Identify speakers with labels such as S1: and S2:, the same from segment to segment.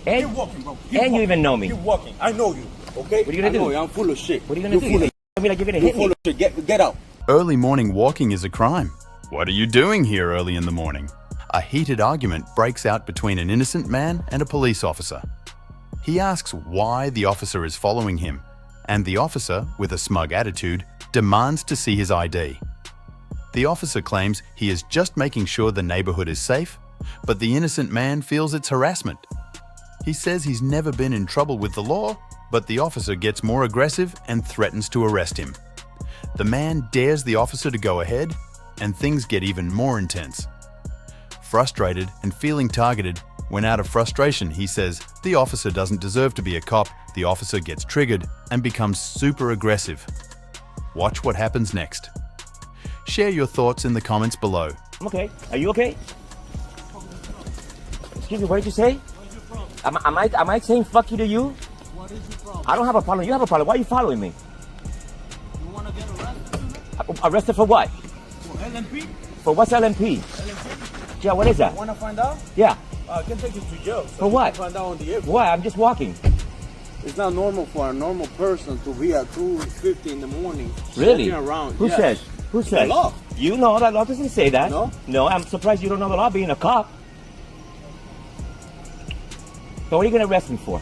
S1: And,
S2: Keep walking, bro.
S1: And you even know me.
S2: Keep walking. I know you. Okay?
S1: What are you gonna do?
S2: I know you. I'm full of shit.
S1: What are you gonna do? You tell me like you're gonna hit
S2: Full
S1: me.
S2: of shit. Get out.
S3: Early morning walking is a crime. What are you doing here early in the morning? A heated argument breaks out between an innocent man and a police officer. He asks why the officer is following him, and the officer, with a smug attitude, demands to see his ID. The officer claims he is just making sure the neighborhood is safe, but the innocent man feels it's harassment. He says he's never been in trouble with the law, but the officer gets more aggressive and threatens to arrest him. The man dares the officer to go ahead, and things get even more intense. Frustrated and feeling targeted, when out of frustration he says the officer doesn't deserve to be a cop, the officer gets triggered and becomes super aggressive. Watch what happens next. Share your thoughts in the comments below.
S1: I'm okay. Are you okay? Excuse me, what did you say? Am I saying fuck you to you?
S4: What is your problem?
S1: I don't have a problem. You have a problem. Why are you following me?
S4: You want to get arrested?
S1: Arrested for what?
S4: For LMP?
S1: For what's LMP?
S4: LMP?
S1: Yeah, what is that?
S2: Want to find out?
S1: Yeah.
S2: I can take you to jail. So
S1: For what?
S2: You can find out on the airport.
S1: Why? I'm just walking.
S2: It's not normal for a normal person to be at 2:50 in the morning.
S1: Really?
S2: Walking around.
S1: Who
S2: Yes.
S1: says? Who says?
S2: law.
S1: You know that law doesn't say that.
S2: No?
S1: No, I'm surprised you don't know the law being a cop. So what are you going to arrest me for?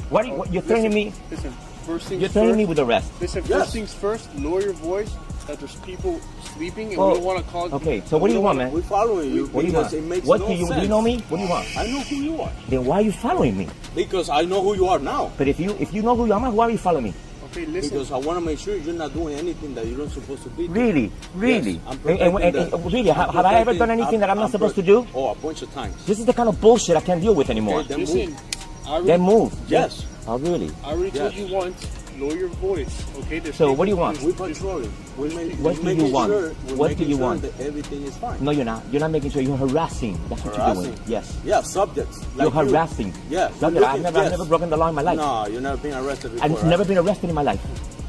S1: What you're threatening me?
S5: Listen, first things
S1: You're threatening
S5: first.
S1: me with arrest.
S5: Listen,
S2: Yes.
S5: first things first, lower your voice that there's people sleeping and
S1: Oh,
S5: we don't want to cause...
S1: Okay, so what do you want, man?
S2: We're following you
S1: What do you
S2: because
S1: want?
S2: it makes
S1: What
S2: no
S1: do you
S2: sense.
S1: know me? What do you want?
S2: I know who you are.
S1: Then why are you following me?
S2: Because I know who you are now.
S1: But if you know who you are, why are you following me?
S5: Okay, listen.
S2: Because I want to make sure you're not doing anything that you're not supposed to be doing.
S1: Really? Really?
S2: Yes, I'm protecting
S1: Really? Have I ever done anything that I'm not supposed to do?
S2: Oh, a bunch of times.
S1: This is the kind of bullshit I can't deal with anymore.
S2: Okay, then
S5: Listen,
S2: move.
S5: I already,
S1: Then move.
S2: Yes.
S1: Oh, really?
S5: I already told
S2: Yes.
S5: you once, lower your voice, okay? There's
S1: So
S5: people-
S1: what do you want?
S2: We're patrolling. We're
S1: What do you want? What do you want?
S2: That everything is fine.
S1: No, you're not. You're not making sure. You're harassing. That's what you're
S2: Harassing?
S1: doing. Yes.
S2: Yeah, subjects.
S1: You're
S2: like you.
S1: harassing.
S2: Yeah.
S1: Subject. I've never broken the law in my life.
S2: No, you've never been arrested before.
S1: I've never been arrested in my life.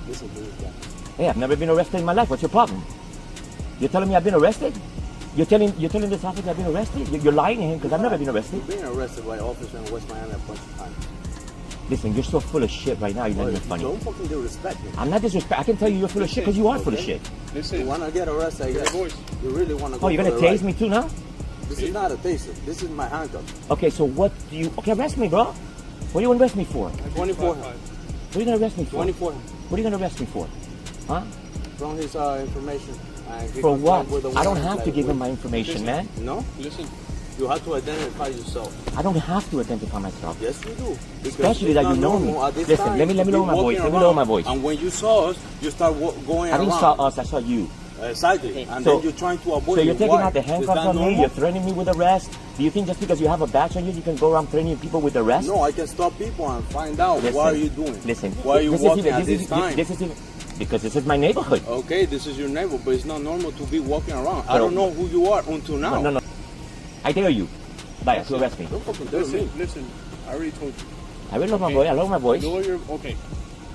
S2: Listen to this guy.
S1: Hey, I've never been arrested in my life. What's your problem? You're telling me I've been arrested? You're telling this officer I've been arrested? You're lying to him because I've never been arrested.
S2: You've been arrested by officers in West Miami a bunch of times.
S1: Listen, you're so full of shit right now. You're not even funny.
S2: Don't fucking disrespect me.
S1: I'm not disrespect. I can tell you you're full of shit because you are full of shit.
S5: Listen,
S2: You want to get arrested, I guess.
S5: voice.
S2: You really want to go
S1: Oh, you're
S2: for
S1: gonna
S2: the
S1: tase
S2: ride.
S1: me too now?
S2: This is not a taser. This is my handcuff.
S1: Okay, so what do you? Okay, arrest me, bro. What do you want to arrest me for?
S2: 24.
S1: What are you gonna arrest me for?
S2: 24.
S1: What are you gonna arrest me for? Huh?
S2: From his information. And he
S1: For
S2: confirmed
S1: what?
S2: with the
S1: I don't
S2: warrant,
S1: have to
S2: like,
S1: give him
S2: with-
S1: my information, man.
S2: No?
S5: listen.
S2: You have to identify yourself.
S1: I don't have to identify myself.
S2: Yes, you do. Because
S1: Especially
S2: it's
S1: that
S2: not
S1: you know me.
S2: normal at this
S1: Listen,
S2: time
S1: let me
S2: to be
S1: lower my voice.
S2: walking
S1: Let me lower my
S2: around.
S1: voice.
S2: And when you saw us, you start going
S1: I didn't
S2: around.
S1: saw us. I saw you.
S2: Exactly. And
S1: So-
S2: then you're trying to avoid
S1: So you're
S2: it.
S1: taking
S2: Why?
S1: out the
S2: Is
S1: handcuffs
S2: that
S1: on me.
S2: normal?
S1: You're threatening me with arrest. Do you think just because you have a badge on you, you can go around threatening people with arrest?
S2: No, I can stop people and find out
S1: Listen,
S2: what are you doing.
S1: Listen.
S2: Why are you
S1: this
S2: walking
S1: is even,
S2: at this time?
S1: This is even, because this is my neighborhood.
S2: Okay, this is your neighbor, but it's not normal to be walking around. I
S1: But-
S2: don't know who you are until now.
S1: No. I dare you. Bye, to arrest me.
S2: Don't fucking dare me.
S5: Listen, I already told you.
S1: I will lower my voice. I lower my voice.
S5: Lower your... Okay.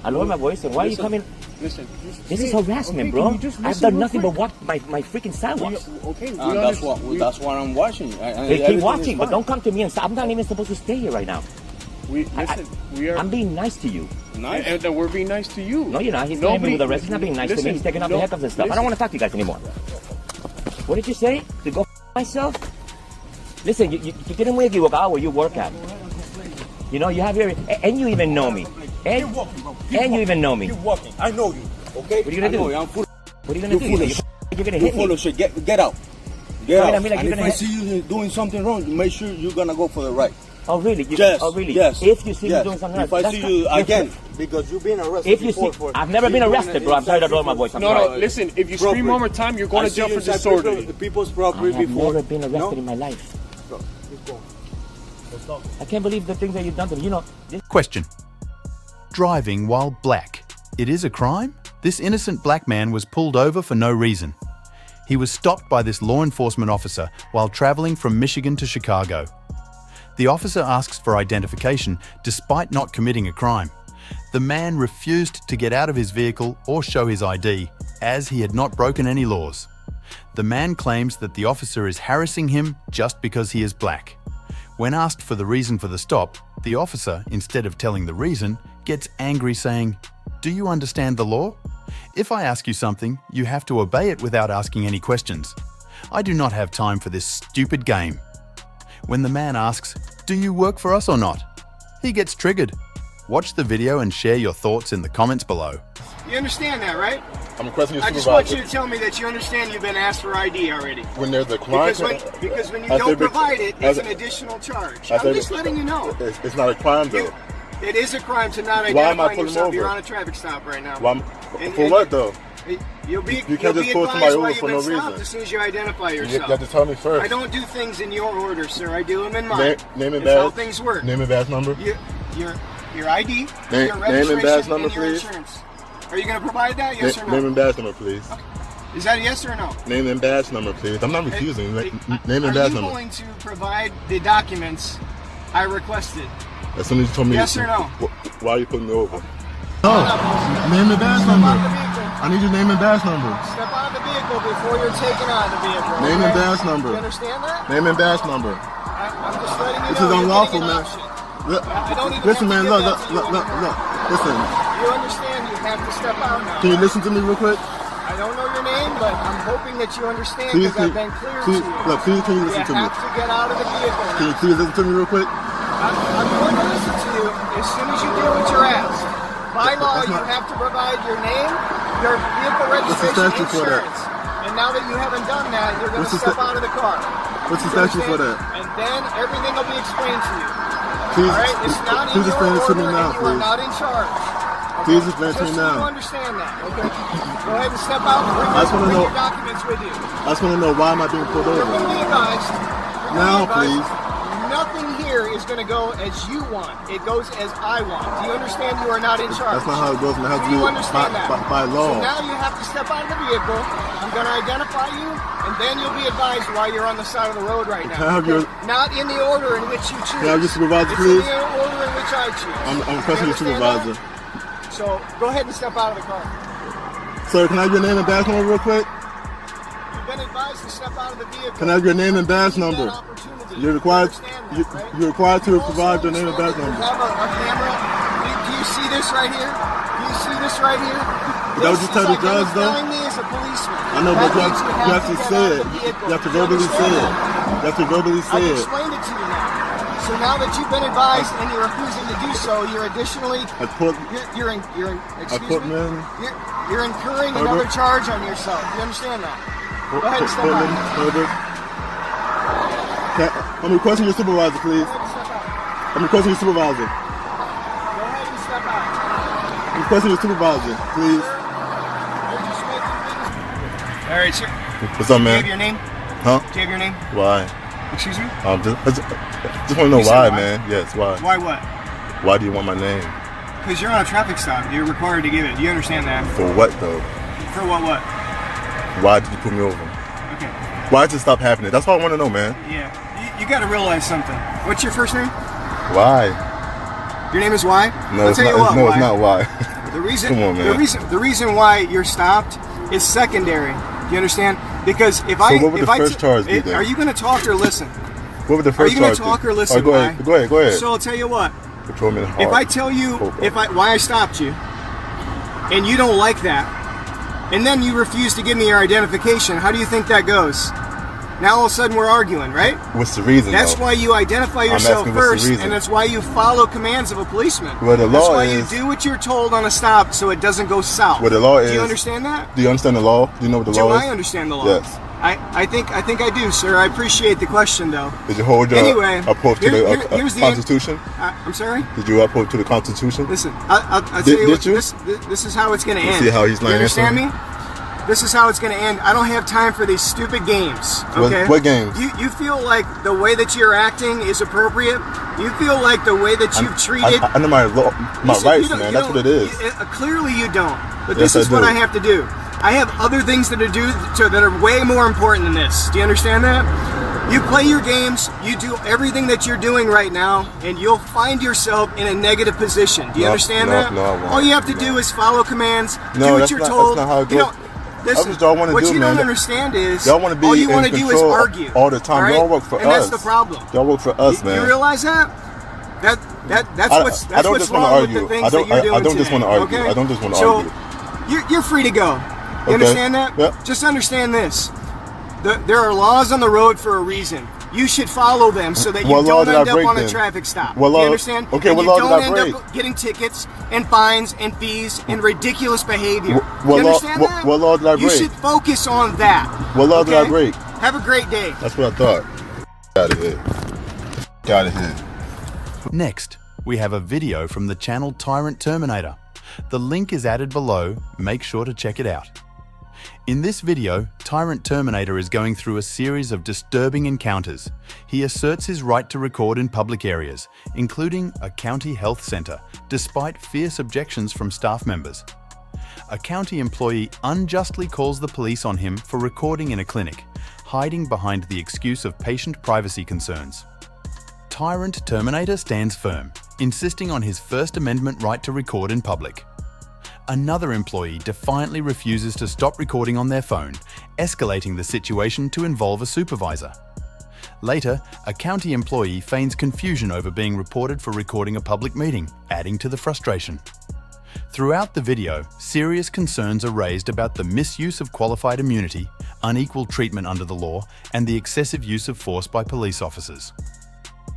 S1: I lower my voice. And why are you
S5: Listen.
S1: coming?
S5: Listen.
S1: This is
S5: Hey,
S1: harassment,
S5: okay,
S1: bro.
S5: can you just
S1: I've
S5: listen
S1: done
S5: real
S1: nothing but
S5: quick?
S1: walk my freaking sidewalks.
S5: Okay, we
S2: That's
S5: understand.
S2: that's why I'm watching.
S1: Hey, keep watching, but don't come to me and say, I'm not even supposed to stay here right now.
S5: Listen, we are...
S1: I'm being nice to you.
S2: Nice.
S5: And then we're being nice to you.
S1: No, you're not. He's threatening me with arrest. He's not being nice to me.
S5: listen,
S1: He's taking off the
S5: no,
S1: handcuffs and stuff. I don't want to talk to you guys anymore. What did you say? To go myself? Listen, you didn't me equivocado where you work at. You know, you have your... And you even know me.
S2: Keep walking, bro.
S1: And you even know me.
S2: Keep walking. I know you. Okay?
S1: What are you gonna
S2: I
S1: do?
S2: know you. I'm full.
S1: What are you going to
S2: You're
S1: do?
S2: full of
S1: You're going to
S2: You're
S1: hit
S2: full
S1: me.
S2: of shit. Get out. Get
S1: No,
S2: out.
S1: I mean, like,
S2: And
S1: you're
S2: if
S1: gonna
S2: I
S1: hit-
S2: see you doing something wrong, make sure you're gonna go for the right.
S1: Oh, really?
S2: Yes.
S1: Oh, really?
S2: Yes.
S1: If you see
S2: yes.
S1: me doing something
S2: if
S1: else,
S2: I
S1: that's
S2: see
S1: not-
S2: you
S1: you're-
S2: again, because you've been arrested
S1: If you see...
S2: before.
S1: I've never been arrested, bro. I'm sorry to lower my voice. I'm
S5: No,
S1: sorry.
S5: no, listen, if you scream one more time, you're going to jail for disorderly.
S2: People's
S1: I
S2: property
S1: have
S2: before.
S1: never been arrested
S2: No?
S1: in my life.
S2: Bro, keep going. Let's go.
S1: I can't believe the things that you've done to me. You know, this...
S3: Question. Driving while black. It is a crime? This innocent black man was pulled over for no reason. He was stopped by this law enforcement officer while traveling from Michigan to Chicago. The officer asks for identification despite not committing a crime. The man refused to get out of his vehicle or show his ID, as he had not broken any laws. The man claims that the officer is harassing him just because he is black. When asked for the reason for the stop, the officer, instead of telling the reason, gets angry saying, "Do you understand the law? If I ask you something, you have to obey it without asking any questions. I do not have time for this stupid game." When the man asks, "Do you work for us or not?" he gets triggered. Watch the video and share your thoughts in the comments below.
S5: You understand that, right?
S6: I'm requesting your
S5: I just
S6: supervisor.
S5: want you to tell me that you understand you've been asked for ID already.
S6: When there's a crime,
S5: Because when you
S6: has there
S5: don't
S6: been-
S5: provide it,
S6: has
S5: it's an
S6: it-
S5: additional charge.
S6: has
S5: I'm
S6: there
S5: just
S6: been-
S5: letting you know.
S6: It's not a crime though.
S5: It is a crime to not
S6: Why am I
S5: identify
S6: pulling
S5: yourself.
S6: over?
S5: You're on a traffic stop right now.
S6: Why,
S5: And-
S6: for
S5: and-
S6: what though?
S5: You'll be
S6: You can't
S5: you'll
S6: just
S5: be
S6: pull somebody
S5: advised
S6: over
S5: why you've
S6: for
S5: been
S6: no
S5: stopped
S6: reason.
S5: as soon as you identify
S6: You
S5: yourself.
S6: have to tell me first.
S5: I don't do things in your order, sir. I do them in mine.
S6: Name and
S5: It's how
S6: badge.
S5: things work.
S6: Name and badge number.
S5: Your ID,
S6: Name-
S5: your
S6: name and
S5: registration,
S6: badge number,
S5: and your
S6: please.
S5: insurance. Are you going to provide that? Yes or no?
S6: Name and badge number, please.
S5: Is that a yes or no?
S6: Name and badge number, please. I'm not refusing. Name and
S5: Are
S6: badge
S5: you
S6: number.
S5: going to provide the documents I requested?
S6: As soon as you told me.
S5: Yes or no?
S6: Why are you putting me over?
S2: No. Name and badge
S5: Step
S2: number.
S5: out of the vehicle.
S2: I need your name and badge number.
S5: Step out of the vehicle before you're taken out of the vehicle.
S2: Name and
S5: okay?
S2: badge number.
S5: You understand that?
S2: Name and badge number.
S5: I'm just letting you
S2: This
S5: know
S2: is
S5: you're
S2: unlawful,
S5: getting an
S2: man.
S5: option.
S2: Look,
S5: I don't even
S2: listen,
S5: have
S2: man.
S5: to
S2: Look,
S5: give that to you
S2: look.
S5: anymore.
S2: Listen.
S5: You understand you have to step out now.
S2: Can you listen to me real quick?
S5: I don't know your name, but I'm hoping that you understand
S2: Please,
S5: because I've been clear to
S2: please,
S5: you.
S2: look, please, can you listen to
S5: You
S2: me?
S5: have to get out of the vehicle.
S2: Can you please listen to me real quick?
S5: I'm going to listen to you as soon as you do what you're asked. By law,
S2: That's
S5: you
S2: not-
S5: have to provide your name, your vehicle
S2: What's the
S5: registration,
S2: statute for that?
S5: insurance. And now that you haven't done that, you're going
S2: What's
S5: to
S2: the
S5: step
S2: sta-
S5: out of the car.
S2: What's the
S5: You
S2: statute for
S5: understand?
S2: that?
S5: And then everything will be explained to you.
S2: Please,
S5: All right? It's not in
S2: please
S5: your
S2: explain it to
S5: order
S2: me now,
S5: and you are
S2: please.
S5: not in charge.
S2: Please explain it to
S5: Just
S2: me
S5: so you
S2: now.
S5: understand that, okay? Go ahead and step out and
S2: I just wanna
S5: bring
S2: know-
S5: your documents with you.
S2: I just want to know why am I being pulled
S5: You're going to
S2: over?
S5: be advised. You're
S2: Now,
S5: gonna be advised.
S2: please.
S5: Nothing here is going to go as you want. It goes as I want. Do you understand you are not in charge?
S2: That's not how it goes, and it has
S5: Do
S2: to
S5: you
S2: do
S5: understand that?
S2: by law.
S5: So now you have to step out of the vehicle. I'm going to identify you, and then you'll be advised why you're on the side of the road right now.
S2: Can I have
S5: okay?
S2: your-
S5: Not in the order in which you choose.
S2: Can I have your supervisor,
S5: it's
S2: please?
S5: in the order in which I choose.
S2: I'm
S5: You
S2: requesting your
S5: understand
S2: supervisor.
S5: that? So go ahead and step out of the car.
S2: Sir, can I have your name and badge number real quick?
S5: You've been advised to step out of the vehicle.
S2: Can I have your name and badge
S5: Give you
S2: number?
S5: that opportunity.
S2: You're required.
S5: You understand that,
S2: You,
S5: right?
S2: you're required to
S5: You
S2: provide
S5: also
S2: your name and badge
S5: understand
S2: number.
S5: that you have a camera. Do you see this right here? Do you see this right here?
S2: Is that what you tell the judge, though?
S5: Identifying me as a policeman.
S2: I know, but
S5: That
S2: you
S5: means
S2: have to
S5: get
S2: say
S5: out
S2: it.
S5: of the vehicle.
S2: You have to
S5: You
S2: verbally say
S5: understand
S2: it.
S5: that?
S2: You have to verbally say
S5: I've
S2: it.
S5: explained it to you now. So now that you've been advised and you're refusing to do so, you're additionally
S2: I put.
S5: excuse me,
S2: man.
S5: you're incurring
S2: Herbert.
S5: another charge on yourself. You understand that? Go ahead and step
S2: Portland,
S5: out.
S2: Herbert. I'm requesting your supervisor, please.
S5: Go ahead and step out.
S2: I'm requesting your supervisor.
S5: Go ahead and step out.
S2: I'm requesting your supervisor, please.
S5: All right, sir.
S6: What's up,
S5: Do you
S6: man?
S5: have your name?
S6: Huh?
S5: Do you have your name?
S6: Why?
S5: Excuse me?
S6: Just want to know
S5: You said
S6: why,
S5: why?
S6: man. Yes, why?
S5: Why what?
S6: Why do you want my name?
S5: Because you're on a traffic stop. You're required to give it. You understand that?
S6: For what though?
S5: For what?
S6: Why did you put me over?
S5: Okay.
S6: Why did it stop happening? That's all I want to know, man.
S5: Yeah. You got to realize something. What's your first name?
S6: Why?
S5: Your name is Y?
S6: No,
S5: I'll
S6: it's
S5: tell
S6: not.
S5: you what,
S6: No,
S5: Y.
S6: it's not why.
S5: The reason,
S6: Come on, man.
S5: The reason why you're stopped is secondary. Do you understand? Because if
S6: So what would the first charge be then?
S5: Are you going to talk or listen?
S6: What would the
S5: Are
S6: first
S5: you going
S6: charge
S5: to talk
S6: be?
S5: or listen?
S6: Oh, go
S5: Y?
S6: ahead. Go ahead. Go ahead.
S5: So I'll tell you what.
S6: Patrolman hard.
S5: If I tell you why I stopped you, and you don't like that, and then you refuse to give me your identification, how do you think that goes? Now all of a sudden we're arguing, right?
S6: What's the reason?
S5: That's
S6: though?
S5: why you identify yourself
S6: asking what's the
S5: first,
S6: reason.
S5: and that's why you follow commands of a policeman.
S6: Well, the
S5: That's
S6: law
S5: why
S6: is-
S5: you do what you're told on a stop, so it doesn't go south.
S6: Well, the law
S5: Do you
S6: is-
S5: understand that?
S6: Do you understand the law? Do you know what the
S5: Do
S6: law is?
S5: I understand the law?
S6: Yes.
S5: I think I do, sir. I appreciate the question, though.
S6: Did you hold your
S5: Anyway,
S6: uphold to the
S5: here's the
S6: Constitution?
S5: I'm sorry.
S6: Did you uphold to the Constitution?
S5: Listen, I'll tell you what.
S6: Did you?
S5: This is how it's going to end.
S6: see how he's not
S5: You understand
S6: answering?
S5: me? This is how it's going to end. I don't have time for these stupid games.
S6: What-
S5: Okay.
S6: what games?
S5: You feel like the way that you're acting is appropriate. You feel like the way that you've treated.
S6: I know my law, my
S5: Listen,
S6: rights,
S5: you don't-
S6: man.
S5: you
S6: That's what it
S5: don't-
S6: is.
S5: Clearly you don't. But
S6: Yes,
S5: this is
S6: I
S5: what
S6: do.
S5: I have to do. I have other things that are way more important than this. Do you understand that? You play your games, you do everything that you're doing right now, and you'll find yourself in a negative position. Do you
S6: No,
S5: understand
S6: no,
S5: that?
S6: no, I won't.
S5: All you have to do is follow commands,
S6: No,
S5: do what
S6: that's
S5: you're
S6: not-
S5: told.
S6: that's not how it
S5: You
S6: goes.
S5: know, Listen,
S6: what y'all want to
S5: what
S6: do,
S5: you
S6: man.
S5: don't understand is
S6: Y'all want to be
S5: all you want to
S6: in
S5: do is
S6: control
S5: argue
S6: all the time.
S5: all right?
S6: Y'all work for
S5: and
S6: us.
S5: that's the problem.
S6: Y'all work for us, man.
S5: You realize that? That's what's
S6: I don't
S5: what's
S6: just want to
S5: wrong with
S6: argue.
S5: the things
S6: I don't.
S5: that you're doing
S6: I don't just
S5: today,
S6: want to argue.
S5: okay?
S6: I don't just want to
S5: so,
S6: argue.
S5: You're free to go. You
S6: Okay.
S5: understand that?
S6: Yep.
S5: Just understand this. There are laws on the road for a reason. You should follow them so that you
S6: What law
S5: don't
S6: did I
S5: end up
S6: break
S5: on a
S6: then?
S5: traffic stop.
S6: What law-
S5: You understand?
S6: okay,
S5: and
S6: what
S5: you
S6: law did
S5: don't
S6: I
S5: end
S6: break?
S5: up getting tickets and fines and fees and ridiculous behavior.
S6: What
S5: you
S6: law-
S5: understand
S6: what-
S5: that?
S6: what law did I
S5: You
S6: break?
S5: should focus on that.
S6: What law did I
S5: okay?
S6: break?
S5: Have a great day.
S6: That's what I thought. Out of here. Out of here.
S3: Next, we have a video from the channel Tyrant Terminator. The link is added below, make sure to check it out. In this video, Tyrant Terminator is going through a series of disturbing encounters. He asserts his right to record in public areas, including a county health centre, despite fierce objections from staff members. A county employee unjustly calls the police on him for recording in a clinic, hiding behind the excuse of patient privacy concerns. Tyrant Terminator stands firm, insisting on his First Amendment right to record in public. Another employee defiantly refuses to stop recording on their phone, escalating the situation to involve a supervisor. Later, a county employee feigns confusion over being reported for recording a public meeting, adding to the frustration. Throughout the video, serious concerns are raised about the misuse of qualified immunity, unequal treatment under the law, and the excessive use of force by police officers.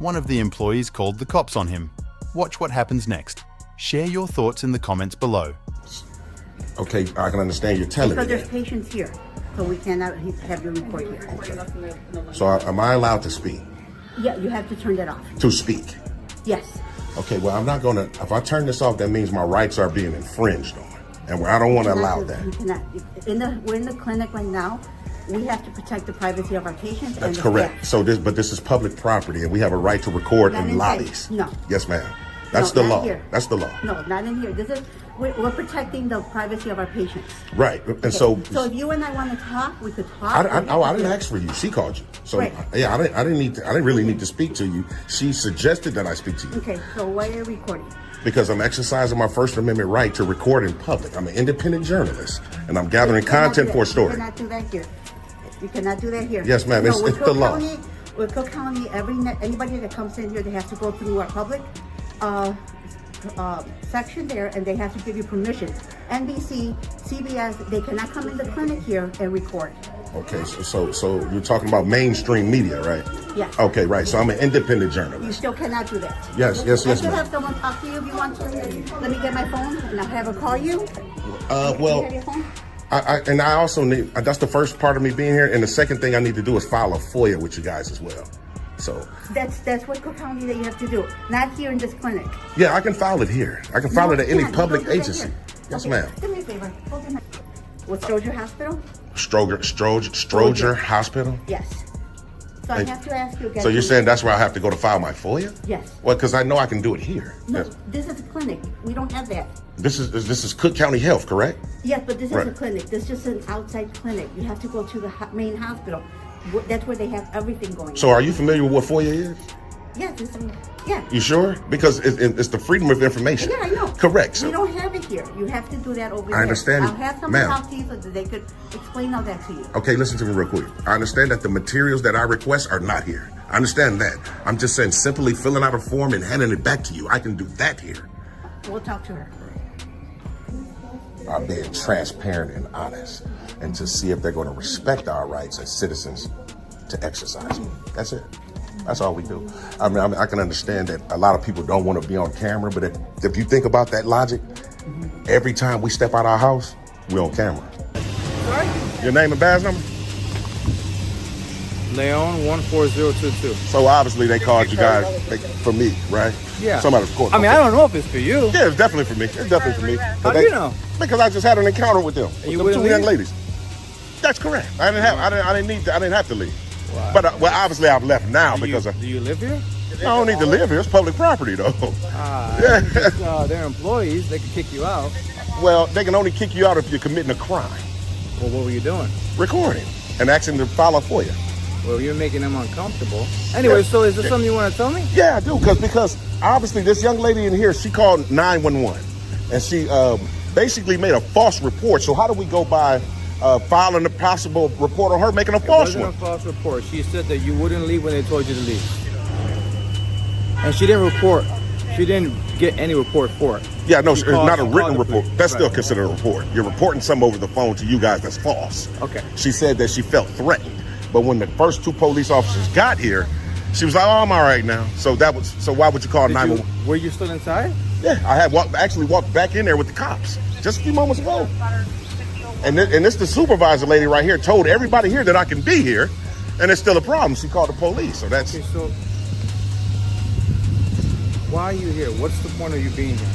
S3: One of the employees called the cops on him. Watch what happens next. Share your thoughts in the comments below.
S7: Okay, I can understand you're telling me
S8: Because there's
S7: that.
S8: patients here, so we cannot have you report here.
S7: So am I allowed to speak?
S8: Yeah, you have to turn that off.
S7: To speak?
S8: Yes.
S7: Okay, well, I'm not gonna, if I turn this off, that means my rights are being infringed on. And I don't want to allow that.
S8: You cannot. We're in the clinic right now. We have to protect the privacy of our patients.
S7: That's
S8: and
S7: correct.
S8: The staff.
S7: But this is public property and we have a right to record
S8: Not
S7: in
S8: inside.
S7: lobbies.
S8: No.
S7: Yes, ma'am. That's
S8: No,
S7: the
S8: not
S7: law.
S8: here.
S7: That's the law.
S8: No, not in here. We're protecting the privacy of our patients.
S7: Right. And
S8: Okay.
S7: so
S8: if you and I want to talk, we could talk.
S7: I didn't ask for you. She called you. So
S8: Right.
S7: yeah, I didn't really need to speak to you. She suggested that I speak to you.
S8: Okay, so why are you recording?
S7: Because I'm exercising my First Amendment right to record in public. I'm an independent journalist, and I'm gathering
S8: You cannot
S7: content
S8: do
S7: for a
S8: that.
S7: story.
S8: You cannot do that here. You cannot do that here.
S7: Yes, ma'am. It's
S8: with
S7: the
S8: Cook
S7: law.
S8: County, with Cook County, anybody that comes in here, they have to go through our public section there, and they have to give you permission. NBC, CBS, they cannot come in the clinic here and record.
S7: Okay, so you're talking about mainstream media, right?
S8: Yes.
S7: Okay, right. So I'm an independent
S8: You
S7: journalist.
S8: still cannot do that.
S7: Yes,
S8: I
S7: ma'am.
S8: can have someone talk to you if you want to. Let me get my phone and I'll have her call you.
S7: Well,
S8: You have your phone?
S7: I also need. That's the first part of me being here, and the second thing I need to do is file a FOIA with you guys as well. So
S8: That's what Cook County that you have to do. Not here in this clinic.
S7: yeah, I can file it here. I can file it at any
S8: Yeah,
S7: public
S8: don't do that
S7: agency.
S8: here.
S7: Yes,
S8: Okay,
S7: ma'am.
S8: Do me a favor. Hold your hand. What's Stroger Hospital?
S7: Stroger Hospital.
S8: Yes. So I have to ask you again.
S7: So you're saying that's where I have to go to file my FOIA?
S8: Yes.
S7: Well, because I know I can do it here.
S8: No,
S7: Yes.
S8: this is a clinic. We don't have that.
S7: This is Cook County Health, correct?
S8: Yes, but this is
S7: Right.
S8: a clinic. This is just an outside clinic. You have to go to the main hospital. That's where they have everything going.
S7: So are you familiar with what FOIA is?
S8: Yes, yeah.
S7: You sure? Because it's the freedom of information.
S8: Yeah, I know.
S7: Correct.
S8: We
S7: So
S8: don't have it here. You have to do that over there.
S7: I understand,
S8: I'll have someone
S7: ma'am.
S8: talk to you so that they could explain all that to you.
S7: okay, listen to me real quick. I understand that the materials that I request are not here. I understand that. I'm just saying simply filling out a form and handing it back to you. I can do that here.
S8: We'll talk to her.
S7: I'm being transparent and honest, and to see if they're going to respect our rights as citizens to exercise them. That's it. That's all we do. I mean, I can understand that a lot of people don't want to be on camera, but if you think about that logic, every time we step out our house, we're on camera.
S2: Sorry?
S7: Your name and badge number?
S2: Leon 14022.
S7: So obviously they called you guys for me, right?
S2: Yeah.
S7: Somebody's court.
S2: I mean, I don't know if it's for you.
S7: Yeah, it's definitely for me. It's definitely for me.
S2: How do you know?
S7: Because I just had an encounter with them. With
S2: you
S7: them
S2: wouldn't
S7: two young
S2: leave?
S7: ladies. That's correct. I didn't have to leave. Wow. But well, obviously I've left now because
S2: do you live here?
S7: I don't need to live here. It's public property though.
S2: They're employees. They can kick you out.
S7: Well, they can only kick you out if you're committing a crime.
S2: Well, what were you doing?
S7: Recording and asking to file a FOIA.
S2: Well, you're making them uncomfortable. Anyway, so is there something you want to tell me?
S7: Yeah, I do, because obviously this young lady in here, she called 911, and she basically made a false report. So how do we go by filing a possible report on her making a
S2: It
S7: false
S2: wasn't
S7: one.
S2: a false report. She said that you wouldn't leave when they told you to leave. And she didn't report. She didn't get any report for it.
S7: Yeah, no,
S2: She
S7: it's
S2: called-
S7: not a
S2: she
S7: written
S2: called the
S7: report.
S2: police.
S7: That's still
S2: Right.
S7: considered a report. You're reporting something over the phone to you guys that's false.
S2: Okay.
S7: She said that she felt threatened, but when the first 2 police officers got here, she was like, "Oh, I'm all right now." So why would you call 911?
S2: Were you still inside?
S7: Yeah, I had actually walked back in there with the cops just a few moments ago. And this the supervisor lady right here told everybody here that I can be here, and it's still a problem. She called the police. So that's
S2: Okay, so why are you here? What's the point of you being here?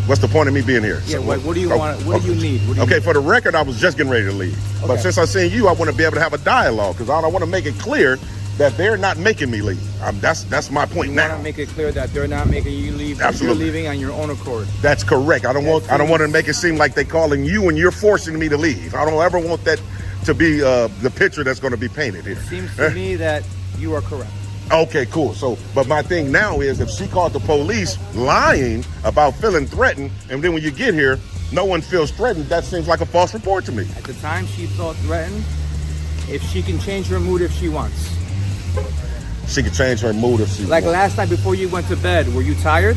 S7: what's the point of me being here?
S2: Yeah,
S7: So
S2: what do you want? What do you need? What do you
S7: Okay,
S2: need?
S7: for the record, I was just getting ready to leave. But
S2: Okay.
S7: since I seen you, I want to be able to have a dialogue because I want to make it clear that they're not making me leave. That's my point
S2: You
S7: now.
S2: want to make it clear that they're not making you leave. That
S7: Absolutely.
S2: You're leaving on your own accord.
S7: That's correct. I don't want to make it seem like they're calling you and you're forcing me to leave. I don't ever want that to be the picture that's going to be painted here.
S2: Seems to me that you are correct.
S7: Okay, cool. So, but my thing now is if she called the police lying about feeling threatened, and then when you get here, no one feels threatened, that seems like a false report to me.
S2: At the time, she felt threatened. If she can change her mood if she wants.
S7: She could change her mood if she
S2: Like
S7: wants.
S2: last night before you went to bed, were you tired?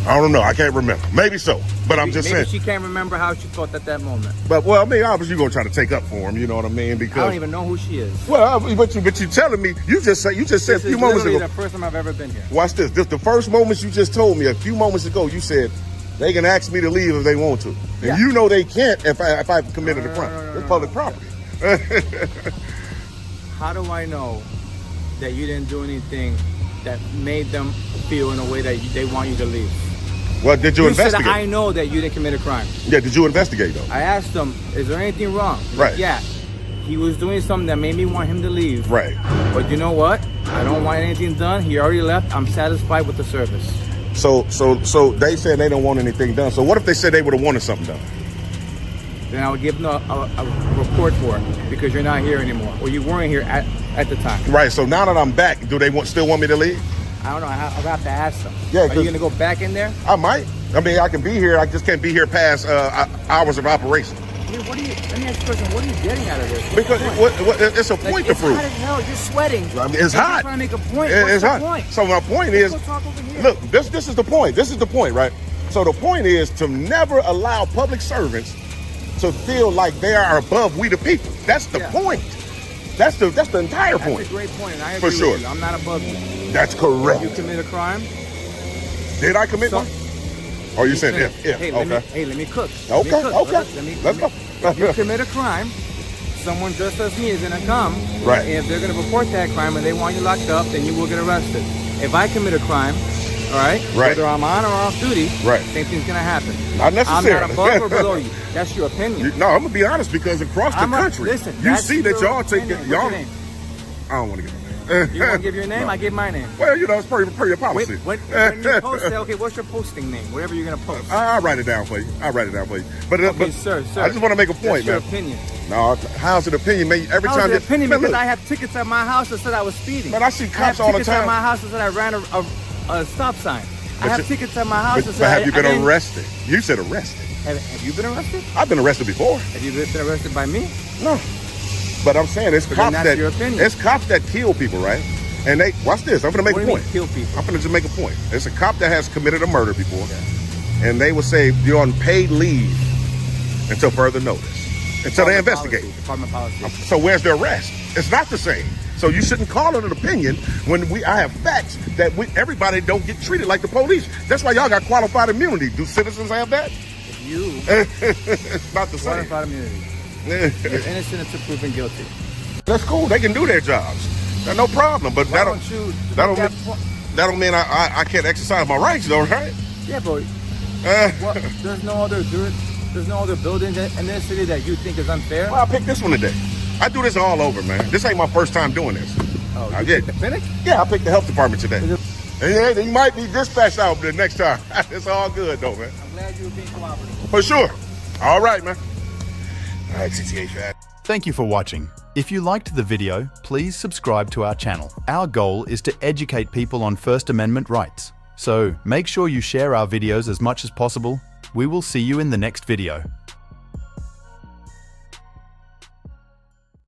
S7: I don't know. I can't remember. Maybe so. But I'm just
S2: Maybe
S7: saying.
S2: she can't remember how she felt at that moment.
S7: But well, I mean, obviously you're gonna try to take up for him. You know what I mean?
S2: I
S7: Because
S2: don't even know who she is.
S7: well, but you telling me you just said a
S2: This
S7: few
S2: is
S7: moments
S2: literally
S7: ago.
S2: the first time I've ever been here.
S7: Watch this. The first moments you just told me a few moments ago. You said they can ask me to leave if they want to, and
S2: Yeah.
S7: you know they can't if I've committed a crime.
S2: no,
S7: It's public
S2: no.
S7: property.
S2: How do I know that you didn't do anything that made them feel in a way that they want you to leave?
S7: Well, did you
S2: You said,
S7: investigate?
S2: I know that you didn't commit a crime.
S7: Yeah, did you investigate though?
S2: I asked him, is there anything wrong? He's
S7: Right.
S2: like, yeah. He was doing something that made me want him to leave.
S7: Right.
S2: But you know what? I don't want anything done. He already left. I'm satisfied with the service.
S7: So they said they don't want anything done. So what if they said they would have wanted something done?
S2: Then I would give them a report for it because you're not here anymore. Or you weren't here at the time.
S7: Right. So now that I'm back, do they still want me to leave?
S2: I don't know. I'll have to ask them.
S7: Yeah,
S2: Are
S7: 'cause-
S2: you going to go back in there?
S7: I might. I mean, I can be here. I just can't be here past hours of operation.
S2: I mean, let me ask you a question. What are you getting out of this?
S7: Because it's a point to
S2: It's
S7: prove.
S2: hot as hell. You're sweating.
S7: I mean, it's
S2: You're
S7: hot.
S2: trying to make a point.
S7: It's
S2: What's the
S7: hot.
S2: point?
S7: So my point is,
S2: Let's go talk over here.
S7: look, this is the point. This is the point, right? So the point is to never allow public servants to feel like they are above we the people. That's the
S2: Yeah.
S7: point. That's the entire
S2: That's
S7: point.
S2: a great point, and I
S7: For
S2: agree
S7: sure.
S2: with you. I'm not above you.
S7: That's correct.
S2: You commit a crime.
S7: Did I commit
S2: So-
S7: one? Or you said if?
S2: Hey,
S7: Okay.
S2: let me cook.
S7: Okay,
S2: Let me cook.
S7: okay. Let's go.
S2: If you commit a crime, someone just as me is gonna come.
S7: Right.
S2: And if they're gonna report that crime and they want you locked up, then you will get arrested. If I commit a crime, all right,
S7: Right.
S2: whether I'm on or off duty,
S7: Right.
S2: same thing's gonna happen.
S7: Not
S2: I'm
S7: necessarily.
S2: not above or below you. That's your opinion.
S7: No, I'm gonna be honest because across the country,
S2: Listen,
S7: you
S2: that's
S7: see that
S2: your
S7: y'all take
S2: opinion.
S7: it.
S2: What's
S7: Y'all.
S2: your name?
S7: I don't want to give a name.
S2: You want to give your name?
S7: No.
S2: I give my name.
S7: Well, you know, it's per your
S2: Wait,
S7: policy.
S2: when you post it, okay, what's your posting name? Whatever you're gonna post.
S7: I'll write it down for you. But,
S2: Okay,
S7: but
S2: sir.
S7: I just want to make a point,
S2: That's your
S7: man.
S2: opinion.
S7: No, how's it opinion, man? Every
S2: How's
S7: time
S2: it opinion?
S7: man,
S2: Because
S7: look,
S2: I have tickets at my house that said I was speeding.
S7: Man, I see cops all the
S2: tickets at
S7: time.
S2: my house that said I ran a stop sign. I
S7: But
S2: have
S7: you-
S2: tickets at my house
S7: but,
S2: that
S7: but
S2: said
S7: have you been
S2: I didn't-
S7: arrested? You said arrested.
S2: Have you been arrested?
S7: I've been arrested before.
S2: Have you been arrested by me?
S7: No, but I'm saying it's
S2: But
S7: cops
S2: then that's
S7: that
S2: your opinion.
S7: it's cops that kill people, right? And they watch this. I'm gonna make
S2: What
S7: a
S2: do you
S7: point.
S2: mean, kill people?
S7: I'm gonna just make a point. It's a cop that has committed a murder before, and they will say you're on paid leave until further notice, until they
S2: Department
S7: investigate.
S2: policy, Department policy.
S7: So where's the arrest? It's not the same. So you shouldn't call it an opinion when I have facts that everybody don't get treated like the police. That's why y'all got qualified immunity. Do citizens have that?
S2: If you
S7: It's not the same.
S2: qualified immunity, you're innocent until proven guilty.
S7: That's cool. They can do their jobs. No problem. But
S2: Why don't you?
S7: that don't
S2: that
S7: mean,
S2: point-
S7: that don't mean I can't exercise my rights, though, right?
S2: Yeah, but well, there's no other building in this city that you think is unfair.
S7: Well, I picked this one today. I do this all over, man. This ain't my first time doing this.
S2: Oh,
S7: I
S2: you
S7: get
S2: picked the clinic?
S7: Yeah, I picked the health department today. And yeah, you might be dispatched out the next time. It's all good, though, man.
S2: I'm glad you were being cooperative.
S7: For sure. All right, man. All right, CTH, man.
S3: Thank you for watching. If you liked the video, please subscribe to our channel. Our goal is to educate people on First Amendment rights. So make sure you share our videos as much as possible. We will see you in the next video.